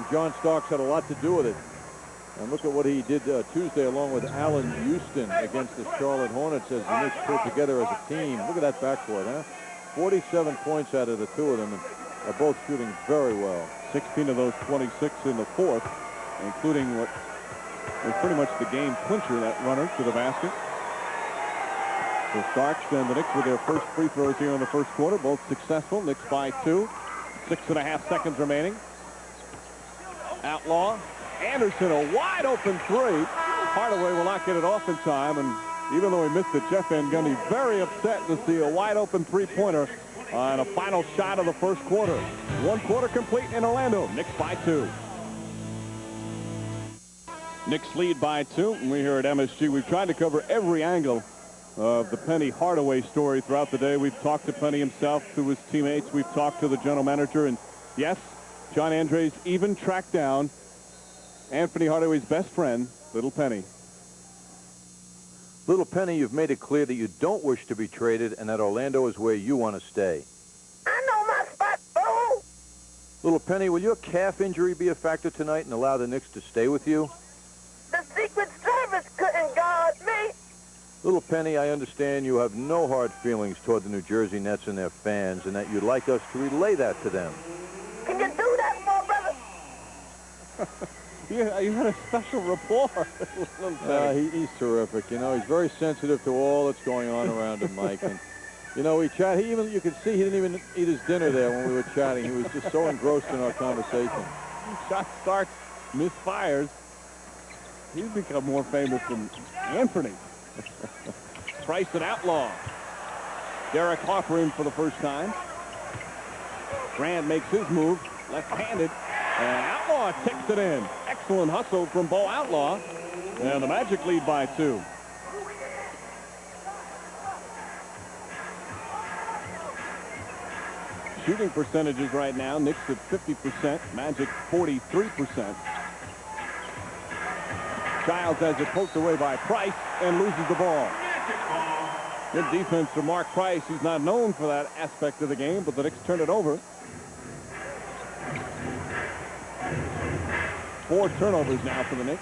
and John Starks had a lot to do with it. And look at what he did Tuesday along with Allen Houston against the Charlotte Hornets as the Knicks put together as a team. Look at that backcourt, huh? 47 points out of the two of them, and are both shooting very well. 16 of those 26 in the fourth, including what was pretty much the game clincher, that runner to the basket. So Starks and the Knicks with their first free throws here in the first quarter, both successful. Knicks by 2. 6.5 seconds remaining. Outlaw. Anderson, a wide open three. Hardaway will not get it off in time, and even though he missed it, Jeff Van Gundy very upset to see a wide open three-pointer on a final shot of the first quarter. 1 quarter complete in Orlando. Knicks by 2. Knicks lead by 2, and we here at MSG, we've tried to cover every angle of the Penny Hardaway story throughout the day. We've talked to Penny himself, to his teammates. We've talked to the general manager, and yes, John Andres even tracked down Anthony Hardaway's best friend, Little Penny. Little Penny, you've made it clear that you don't wish to be traded and that Orlando is where you want to stay. I know my spot, fool. Little Penny, will your calf injury be a factor tonight and allow the Knicks to stay with you? The Secret Service couldn't guard me. Little Penny, I understand you have no hard feelings toward the New Jersey Nets and their fans, and that you'd like us to relay that to them. Can you do that for me, brother? You had a special rapport. He's terrific. You know, he's very sensitive to all that's going on around him, Mike. And, you know, we chat. You could see he didn't even eat his dinner there when we were chatting. He was just so engrossed in our conversation. Shot starts, misfires. He's become more famous than Anthony. Price and Outlaw. Derek Harper in for the first time. Grant makes his move, left-handed, and Outlaw takes it in. Excellent hustle from Bo Outlaw, and the Magic lead by 2. Shooting percentages right now, Knicks at 50%, Magic 43%. Childs has it poked away by Price and loses the ball. Good defense from Mark Price. He's not known for that aspect of the game, but the Knicks turn it over. 4 turnovers now for the Knicks.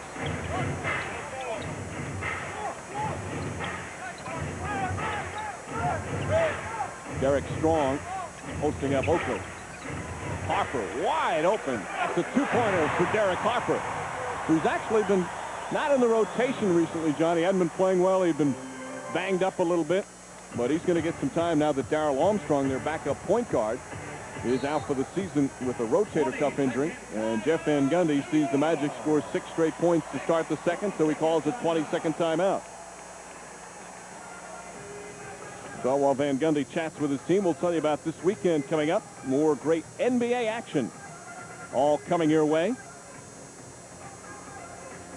Derek Strong posting up Oakley. Harper wide open. That's a 2-pointer for Derek Harper, who's actually been not in the rotation recently, John. He hadn't been playing well. He'd been banged up a little bit, but he's going to get some time now that Darrell Armstrong, their backup point guard, is out for the season with a rotator cuff injury. And Jeff Van Gundy sees the Magic score 6 straight points to start the second, so he calls a 20-second timeout. So while Van Gundy chats with his team, we'll tell you about this weekend coming up. More great NBA action all coming your way.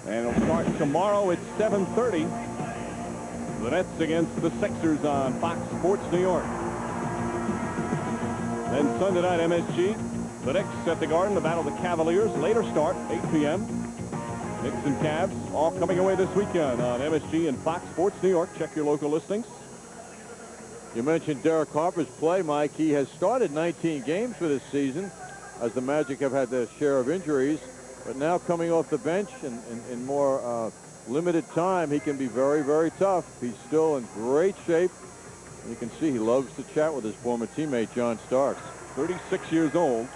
And it'll start tomorrow at 7:30. The Nets against the Sixers on Fox Sports New York. Then Sunday night, MSG. The Knicks at the Garden to battle the Cavaliers. Later start, 8 p.m. Knicks and Cavs all coming away this weekend on MSG and Fox Sports New York. Check your local listings. You mentioned Derek Harper's play, Mike. He has started 19 games for this season, as the Magic have had their share of injuries. But now coming off the bench and in more limited time, he can be very, very tough. He's still in great shape. And you can see he loves to chat with his former teammate, John Starks. 36 years old.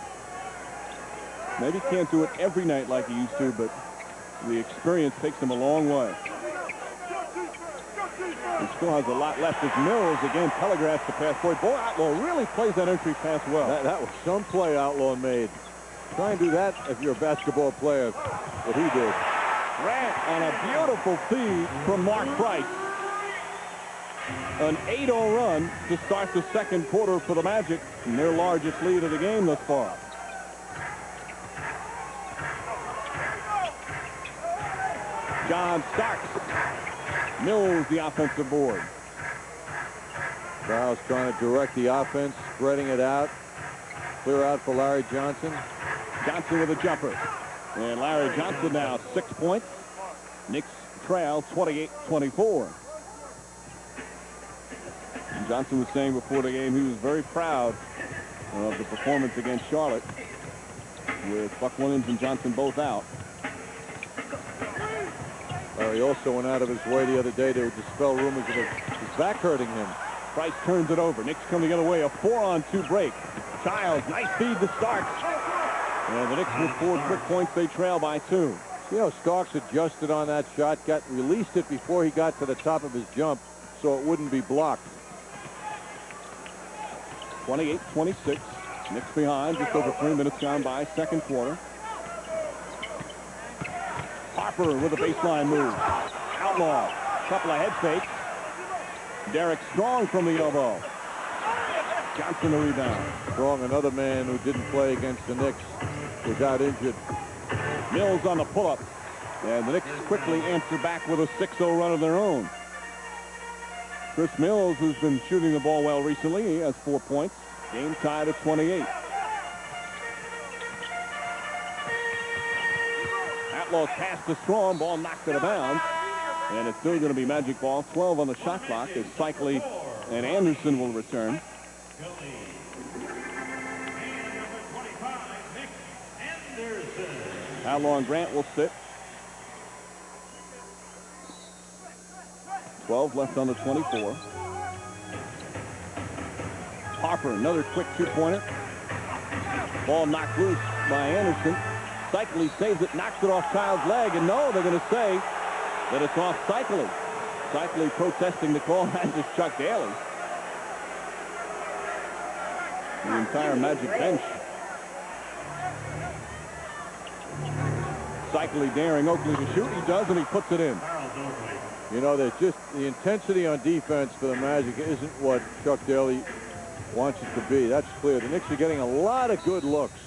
Maybe can't do it every night like he used to, but the experience takes him a long way. He still has a lot left as Mills again telegraphs the pass. Boy, Bo Outlaw really plays that entry pass well. That was some play Outlaw made. Try and do that if you're a basketball player, what he did. Grant on a beautiful feed from Mark Price. An 8-0 run to start the second quarter for the Magic, and their largest lead of the game thus far. John Starks. Mills the offensive board. Styles trying to direct the offense, spreading it out. Clear out for Larry Johnson. Johnson with a jumper. And Larry Johnson now 6 points. Knicks trail 28-24. Johnson was saying before the game he was very proud of the performance against Charlotte. with Buck Williams and Johnson both out. He also went out of his way the other day to dispel rumors of his back hurting him. Price turns it over. Knicks come the other way. A 4-on-2 break. Childs, nice feed to Starks. And the Knicks with 4 quick points. They trail by 2. See how Starks adjusted on that shot, released it before he got to the top of his jump so it wouldn't be blocked. 28-26. Knicks behind, just over 3 minutes gone by, second quarter. Harper with a baseline move. Outlaw, couple of head fakes. Derek Strong from the elbow. Johnson the rebound. Strong, another man who didn't play against the Knicks, was out injured. Mills on the pull-up. And the Knicks quickly answer back with a 6-0 run of their own. Chris Mills, who's been shooting the ball well recently, he has 4 points. Game tied at 28. Outlaw's pass to Strong. Ball knocked out of bounds. And it's still going to be Magic ball. 12 on the shot clock as Cycli and Anderson will return. Outlaw and Grant will sit. 12 left on the 24. Harper, another quick two-pointer. Ball knocked loose by Anderson. Cycli saves it, knocks it off Child's leg, and no, they're going to say that it's off Cycli. Cycli protesting the call, and just Chuck Daly. The entire Magic bench. Cycli daring Oakley to shoot. He does, and he puts it in. You know, there's just the intensity on defense for the Magic isn't what Chuck Daly wants it to be. That's clear. The Knicks are getting a lot of good looks.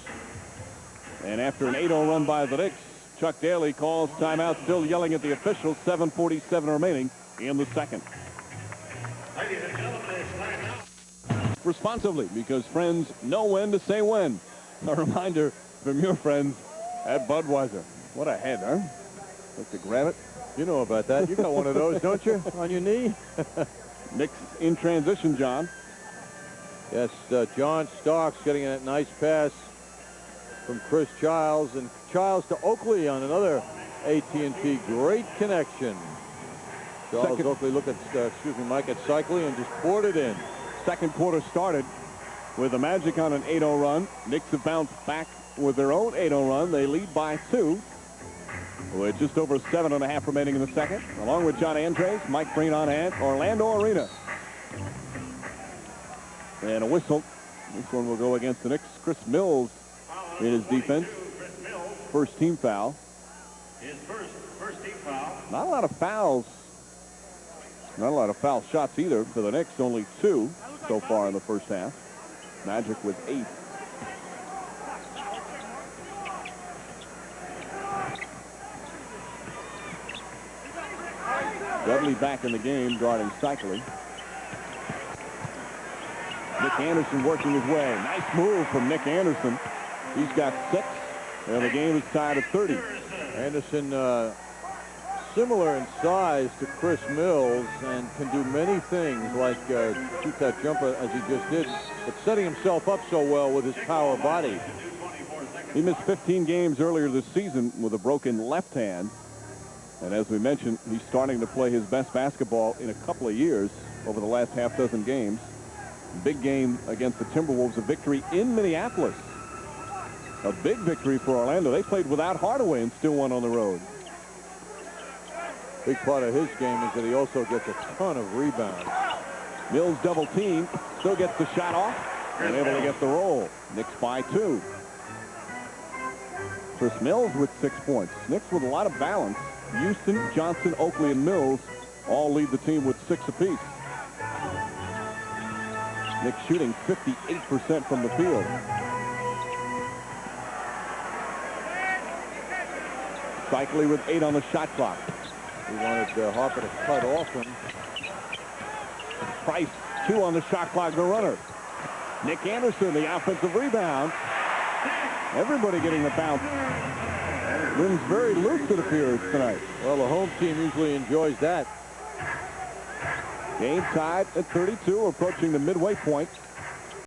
And after an 8-0 run by the Knicks, Chuck Daly calls timeout, still yelling at the officials. 7:47 remaining in the second. Responsibly, because friends know when to say when. A reminder from your friends at Budweiser. What a head, huh? Like to grab it. You know about that. You got one of those, don't you, on your knee? Knicks in transition, John. Yes, John Starks getting a nice pass from Chris Childs, and Childs to Oakley on another AT&T. Great connection. Charles Oakley look at, Mike at Cycli and just poured it in. Second quarter started with the Magic on an 8-0 run. Knicks have bounced back with their own 8-0 run. They lead by 2. With just over 7.5 remaining in the second. Along with John Andres, Mike Breen on hand, Orlando O-Rena. And a whistle. This one will go against the Knicks. Chris Mills in his defense. First team foul. His first team foul. Not a lot of fouls. Not a lot of foul shots either for the Knicks. Only 2 so far in the first half. Magic with 8. Dudley back in the game, guarding Cycli. Nick Anderson working his way. Nice move from Nick Anderson. He's got 6, and the game is tied at 30. Anderson, similar in size to Chris Mills, and can do many things like shoot that jumper as he just did, but setting himself up so well with his power body. He missed 15 games earlier this season with a broken left hand. And as we mentioned, he's starting to play his best basketball in a couple of years over the last half dozen games. Big game against the Timberwolves, a victory in Minneapolis. A big victory for Orlando. They played without Hardaway and still won on the road. Big part of his game is that he also gets a ton of rebounds. Mills double team, still gets the shot off and able to get the roll. Knicks by 2. Chris Mills with 6 points. Knicks with a lot of balance. Houston, Johnson, Oakley, and Mills all lead the team with 6 apiece. Knicks shooting 58% from the field. Cycli with 8 on the shot clock. He wanted Harper to cut off him. Price, 2 on the shot clock, the runner. Nick Anderson, the offensive rebound. Everybody getting the bounce. Rim's very loose, it appears, tonight. Well, the home team usually enjoys that. Game tied at 32, approaching the midway point.